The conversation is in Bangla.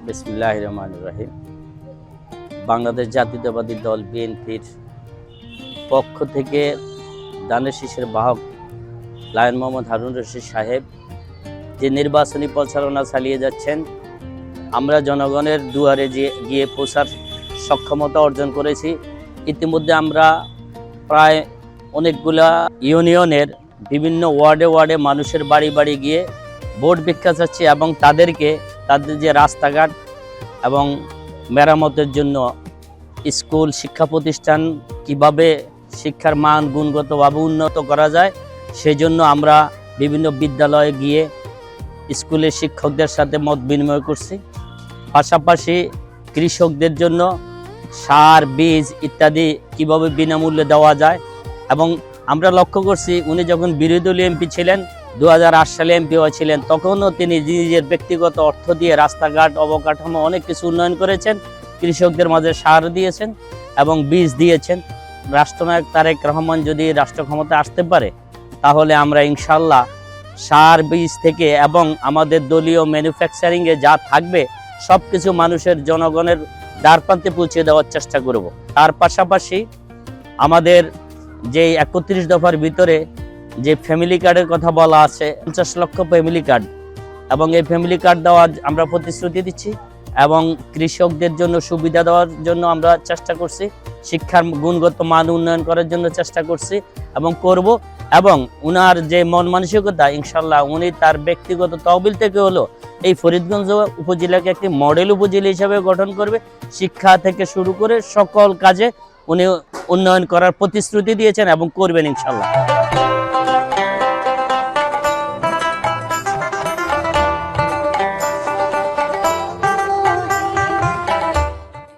বিসমিল্লাহির রহমানির রহিম। বাংলাদেশ জাতীয়তাবাদী দল বিএনপির পক্ষ থেকে দানের শীষের বাহক লায়ন মোহাম্মদ হারুন রশিদ সাহেব যে নির্বাচনী প্রচারণা চালিয়ে যাচ্ছেন, আমরা জনগণের দুয়ারে গিয়ে পৌঁছার সক্ষমতা অর্জন করেছি। ইতিমধ্যে আমরা প্রায় অনেকগুলা ইউনিয়নের বিভিন্ন ওয়ার্ডে মানুষের বাড়ি বাড়ি গিয়ে ভোট ভিক্ষা চাচ্ছি এবং তাদেরকে তাদের যে রাস্তাঘাট এবং মেরামতের জন্য স্কুল শিক্ষা প্রতিষ্ঠান কিভাবে শিক্ষার মান গুণগতভাবে উন্নত করা যায় সেই জন্য আমরা বিভিন্ন বিদ্যালয়ে গিয়ে স্কুলের শিক্ষকদের সাথে মত বিনিময় করছি। পাশাপাশি কৃষকদের জন্য সার, বীজ ইত্যাদি কিভাবে বিনামূল্যে দেওয়া যায়। এবং আমরা লক্ষ্য করছি উনি যখন বিরোধী দলীয় এমপি ছিলেন, 2008 সালে এমপি হয়েছিলেন, তখনও তিনি নিজের ব্যক্তিগত অর্থ দিয়ে রাস্তাঘাট, অবকাঠামো অনেক কিছু উন্নয়ন করেছেন, কৃষকদের মাঝে সার দিয়েছেন এবং বীজ দিয়েছেন। রাষ্ট্রনায়ক তারেক রহমান যদি রাষ্ট্র ক্ষমতায় আসতে পারে তাহলে আমরা ইনশাল্লাহ সার, বীজ থেকে এবং আমাদের দলীয় ম্যানুফ্যাকচারিংয়ে যা থাকবে সব কিছু মানুষের জনগণের দ্বারপ্রান্তে পৌঁছে দেওয়ার চেষ্টা করব। তার পাশাপাশি আমাদের যে 31 দফার ভিতরে যে ফ্যামিলি কার্ডের কথা বলা আছে, 50 লক্ষ ফ্যামিলি কার্ড, এবং এই ফ্যামিলি কার্ড দেওয়ার আমরা প্রতিশ্রুতি দিচ্ছি এবং কৃষকদের জন্য সুবিধা দেওয়ার জন্য আমরা চেষ্টা করছি, শিক্ষার গুণগত মান উন্নয়ন করার জন্য চেষ্টা করছি এবং করব। এবং উনার যে মন মানসিকতা, ইনশাল্লাহ উনি তার ব্যক্তিগত তহবিল থেকে হলো এই ফরিদগঞ্জ উপজেলাকে একটি মডেল উপজেলা হিসাবে গঠন করবে। শিক্ষা থেকে শুরু করে সকল কাজে উনি উন্নয়ন করার প্রতিশ্রুতি দিয়েছেন এবং করবেন ইনশাল্লাহ।